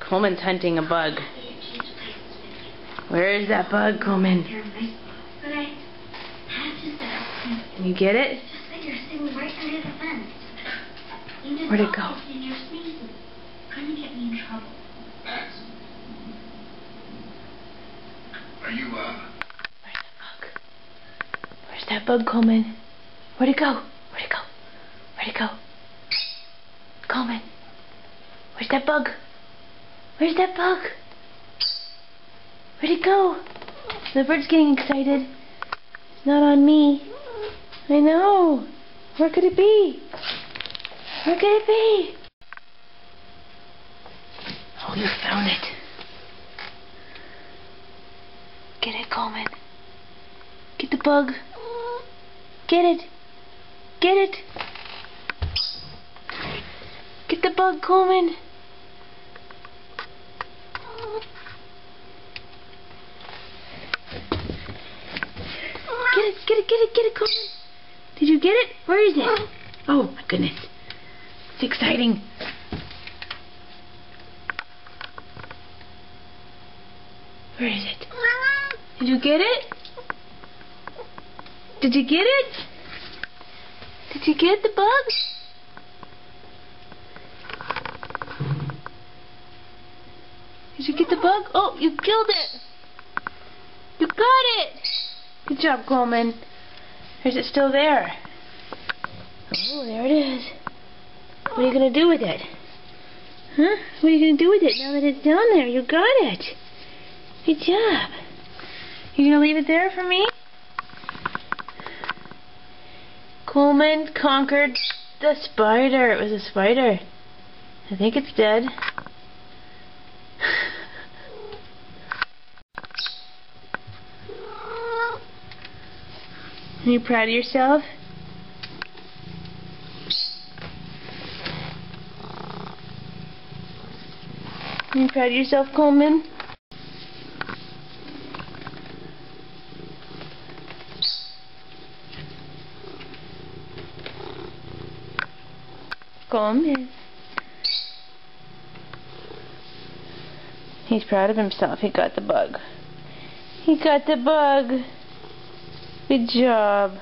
Coleman's hunting a bug. Where is that bug, Coleman? Can you get it? Where'd it go? Are you, Where's that bug, Coleman? Where'd it go? Where'd it go? Where'd it go? Coleman. Where's that bug? Where's that bug? Where'd it go? The bird's getting excited. It's not on me. I know. Where could it be? Where could it be? Oh, you found it. Get it, Coleman. Get the bug. Get it. Get it. Get the bug, Coleman. Get it, Coleman. Did you get it? Where is it? Oh, my goodness. It's exciting. Where is it? Did you get it? Did you get it? Did you get the bug? Did you get the bug? Oh, you killed it. You got it. Good job, Coleman. Or is it still there? Oh, there it is. What are you going to do with it? Huh? What are you going to do with it now that it's down there? You got it. Good job. You going to leave it there for me? Coleman conquered the spider. It was a spider. I think it's dead. Are you proud of yourself? Are you proud of yourself, Coleman? Coleman. He's proud of himself. He got the bug. He got the bug. Good job.